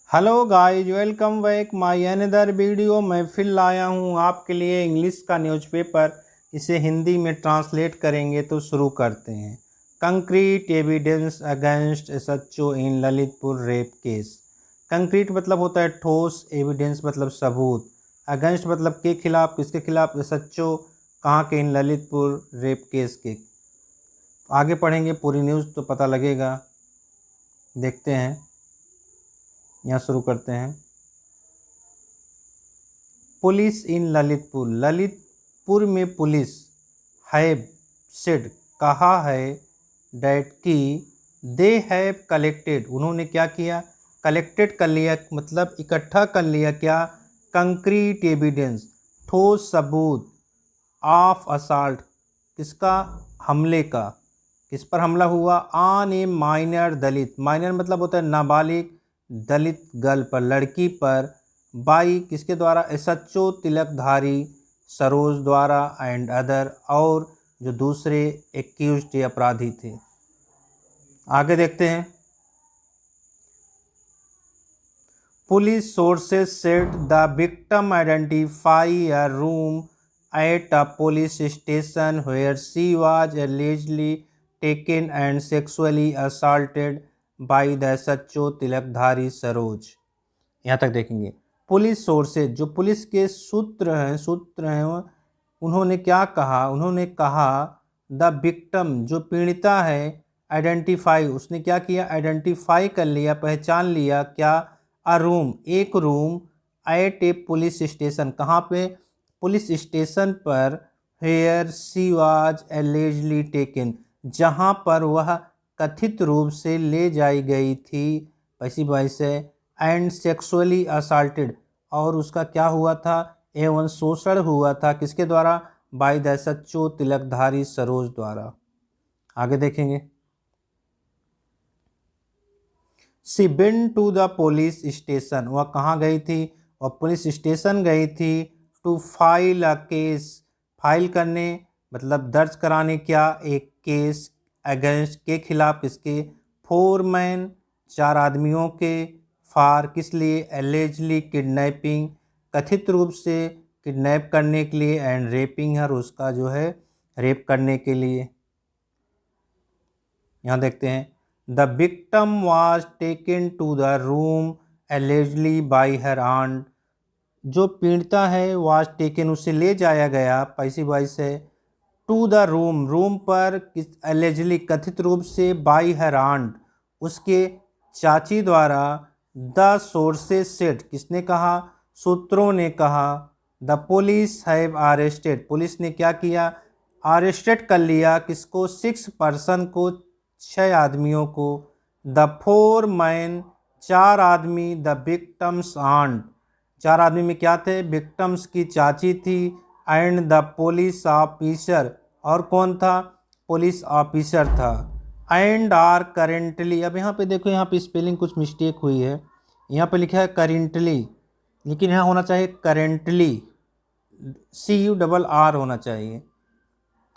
Hello guys, welcome back my another video. मैं फिर लाया हूँ आपके लिए इंग्लिश का न्यूज़पेपर। इसे हिंदी में ट्रांसलेट करेंगे तो शुरू करते हैं। कंक्रीट एविडेंस अगेंस्ट एसएचओ इन ललितपुर रेप केस। कंक्रीट मतलब होता है ठोस, एविडेंस मतलब सबूत, अगेंस्ट मतलब के खिलाफ, किसके खिलाफ, एसएचओ कहाँ के, इन ललितपुर रेप केस के। आगे पढ़ेंगे पूरी न्यूज़ तो पता लगेगा। देखते हैं, यहाँ शुरू करते हैं। पुलिस इन ललितपुर, ललितपुर में पुलिस हैव सेड कहा है, डैट की दे हैव कलेक्टेड उन्होंने क्या किया, कलेक्टेड कर लिया मतलब इकट्ठा कर लिया क्या, कंक्रीट एविडेंस ठोस सबूत, ऑफ असाल्ट किसका, हमले का, किस पर हमला हुआ, on A minor Dalit, minor मतलब होता है नाबालिग, दलित गर्ल पर, लड़की पर, बाई किसके द्वारा, एसएचओ तिलकधारी सरोज द्वारा, एंड अदर और जो दूसरे एक्यूज्ड या अपराधी थे। आगे देखते हैं। Police sources said the victim identify a room at a police station where she was allegedly taken and sexually assaulted by the SHO Tilakdhari Saroj. यहाँ तक देखेंगे। पुलिस सोर्सेज जो पुलिस के सूत्र हैं उन्होंने क्या कहा, उन्होंने कहा द विक्टिम जो पीड़िता है, आइडेंटिफाई उसने क्या किया, आइडेंटिफाई कर लिया, पहचान लिया क्या, अ रूम एक room, at a police station कहाँ पे, पुलिस स्टेशन पर, here she was allegedly taken जहाँ पर वह कथित रूप से ले जाई गई थी, वैसी वैसे, एंड सेक्सुअली असाल्टेड और उसका क्या हुआ था, एवं शोषण हुआ था किसके द्वारा, by the SHO Tilakdhari Saroj द्वारा। आगे देखेंगे। She been to the police station वह कहाँ गई थी, वह पुलिस स्टेशन गई थी, to file a case file करने मतलब दर्ज कराने क्या, एक केस, अगेंस्ट के खिलाफ, किसके, फोर मैन चार आदमियों के, फार किस लिए, एलिजिडली किडनैपिंग कथित रूप से किडनैप करने के लिए, एंड रेपिंग हर उसका जो है रेप करने के लिए। यहाँ देखते हैं। The victim was taken to the room allegedly by her aunt जो पीड़िता है, वाज टेकन उसे ले जाया गया, पैसी बाई से, टू द रूम रूम पर, किस एलिजिडली कथित रूप से, बाई हर आंट उसके चाची द्वारा, द सोर्सेज सेड किसने कहा, सूत्रों ने कहा, the police have arrested police ने क्या किया, अरेस्टेड कर लिया किसको, 6 पर्सन को 6 आदमियों को, द फोर मैन चार आदमी, द विक्टम्स आंट चार आदमी में क्या थे, विक्टम्स की चाची थी, एंड द पुलिस ऑफिसर और कौन था, पुलिस ऑफिसर था, एंड आर करेंटली। अब यहाँ पे देखो, यहाँ पे स्पेलिंग कुछ मिस्टेक हुई है, यहाँ पे लिखा है करेंटली लेकिन यहाँ होना चाहिए करेंटली, CURR होना चाहिए,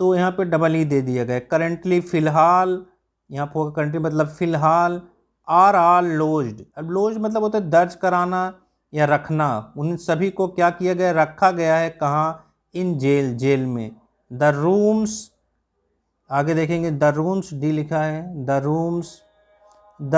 तो यहाँ पे डबल ई दे दिया गया, करेंटली फिलहाल, यहाँ पर करेंटली मतलब फिलहाल, आर लॉज्ड, अब लॉज मतलब होता है दर्ज कराना या रखना, उन सभी को क्या किया गया, रखा गया है कहाँ, इन जेल, जेल में, द रूम्स। आगे देखेंगे, द रूम्स डी लिखा है, the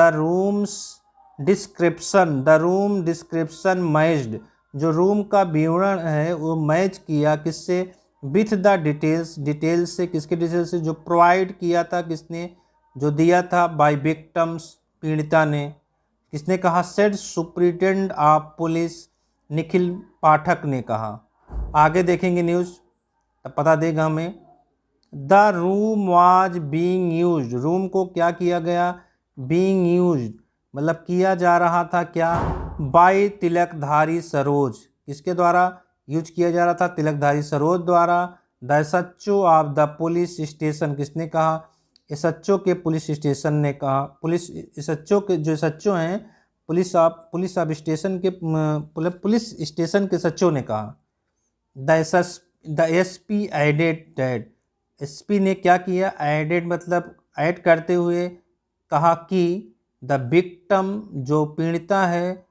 rooms description, the room description matched जो रूम का विवरण है वो मैच किया किससे, विथ द डिटेल्स डिटेल्स से, किसके डिटेल्स से, जो प्रोवाइड किया था किसने, जो दिया था, बाय विक्टम्स पीड़िता ने, किसने कहा, said superintendent of police Nikhil Pathak ने कहा। आगे देखेंगे न्यूज़ तब पता देगा हमें। The room was being used room को क्या किया गया, बीइंग यूज्ड मतलब किया जा रहा था क्या, बाय तिलकधारी सरोज किसके द्वारा यूज किया जा रहा था, तिलकधारी सरोज द्वारा, the SHO of the police station किसने कहा, एसएचओ के पुलिस स्टेशन ने कहा, पुलिस एसएचओ के जो एसएचओ हैं पुलिस ऑफ स्टेशन के पुलिस स्टेशन के एसएचओ ने कहा, the SP added that SP ने क्या किया, एडेड मतलब ऐड करते हुए कहा कि द विक्टिम जो पीड़िता है,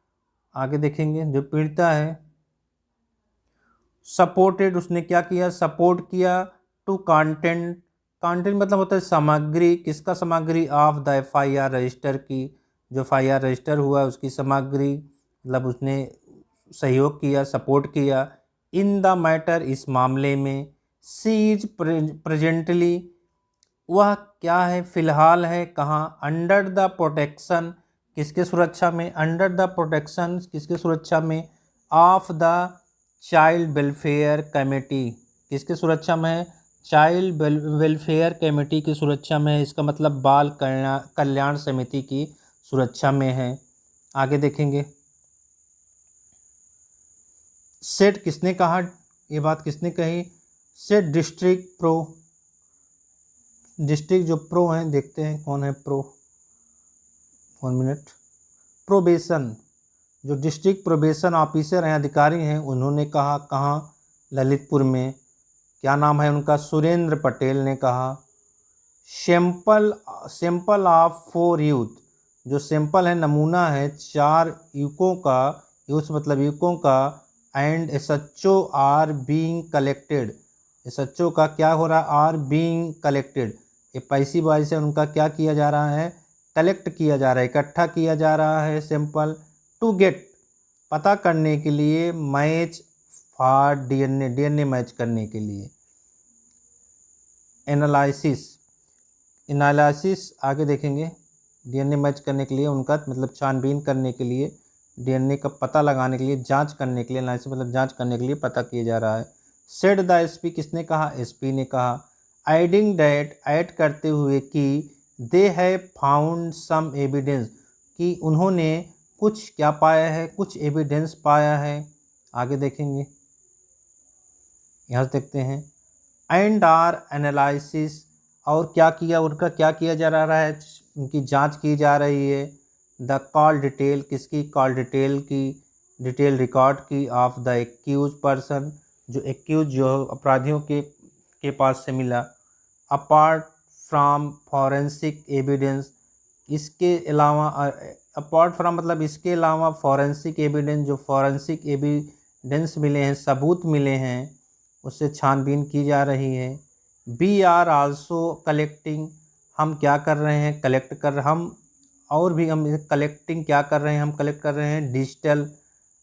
आगे देखेंगे जो पीड़िता है, सपोर्टेड, उसने क्या किया, सपोर्ट किया टू कंटेंट, कंटेंट मतलब होता है सामग्री, किसका सामग्री, ऑफ द एफआईआर रजिस्टर की, जो एफआईआर रजिस्टर हुआ उसकी सामग्री, मतलब उसने सहयोग किया, सपोर्ट किया, इन द मैटर, इस मामले में, सी इज प्रेजेंटली, वह क्या है, फिलहाल है, कहाँ, अंडर द प्रोटेक्शन, किसके सुरक्षा में, अंडर द प्रोटेक्शन, किसके सुरक्षा में, of the child welfare committee, किसके सुरक्षा में है, चाइल्ड वेलफेयर कमेटी की सुरक्षा में है, इसका मतलब बाल कल्याण समिति की सुरक्षा में है। आगे देखेंगे, सेट किसने कहा, ये बात किसने कही, सेट डिस्ट्रिक्ट प्रो, डिस्ट्रिक्ट जो प्रो हैं, देखते हैं कौन है प्रो, 1 मिनट, प्रोबेशन, जो डिस्ट्रिक्ट प्रोबेशन ऑफिसर हैं, अधिकारी हैं, उन्होंने कहा, कहाँ, ललितपुर में, क्या नाम है उनका, सुरेंद्र पटेल ने कहा। सैंपल ऑफ 4 यूथ, जो सैंपल है, नमूना है 4 युवकों का, यूथ मतलब युवकों का, and SHO are being collected, SHO का क्या हो रहा है, आर बीइंग कलेक्टेड, ये पैसिव वॉइस से उनका क्या किया जा रहा है, कलेक्ट किया जा रहा है, इकट्ठा किया जा रहा है सैंपल, टू गेट, पता करने के लिए, match for DNA, DNA match करने के लिए, एनालिसिस, एनालिसिस आगे देखेंगे, डीएनए मैच करने के लिए, उनका मतलब छानबीन करने के लिए, डीएनए का पता लगाने के लिए, जांच करने के लिए, एनालिसिस मतलब जांच करने के लिए पता किया जा रहा है। सेड द एसपी, किसने कहा, एसपी ने कहा। एडिंग डैट, ऐड करते हुए कि, they have found some evidence, कि उन्होंने कुछ क्या पाया है, कुछ एविडेंस पाया है। आगे देखेंगे, यहाँ से देखते हैं, एंड आर एनालिसिस, और क्या किया, उनका क्या किया जा रहा है, उनकी जांच की जा रही है। द कॉल डिटेल, किसकी, कॉल डिटेल की, डिटेल रिकॉर्ड की, ऑफ द एक्यूज पर्सन, जो एक्यूज जो अपराधियों के पास से मिला। अपार्ट फ्रॉम फॉरेंसिक एविडेंस, इसके अलावा, अपार्ट फ्रॉम मतलब इसके अलावा, फॉरेंसिक एविडेंस, जो फॉरेंसिक एविडेंस मिले हैं, सबूत मिले हैं, उससे छानबीन की जा रही है। वी आर आल्सो कलेक्टिंग, हम क्या कर रहे हैं, कलेक्ट कर, हम और भी हम कलेक्टिंग क्या कर रहे हैं, हम कलेक्ट कर रहे हैं डिजिटल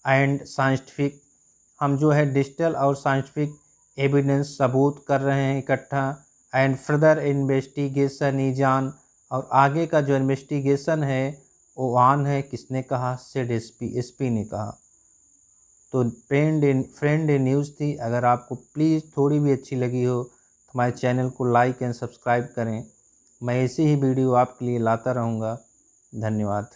एंड साइंटिफिक, हम जो है डिजिटल और साइंटिफिक एविडेंस, सबूत कर रहे हैं इकट्ठा। And further investigation is on, और आगे का जो इन्वेस्टिगेशन है वो ऑन है, किसने कहा, सेड एसपी ने कहा। तो फ्रेंड न्यूज़ थी, अगर आपको प्लीज़ थोड़ी भी अच्छी लगी हो तो हमारे चैनल को लाइक एंड सब्सक्राइब करें, मैं ऐसी ही वीडियो आपके लिए लाता रहूँगा। धन्यवाद।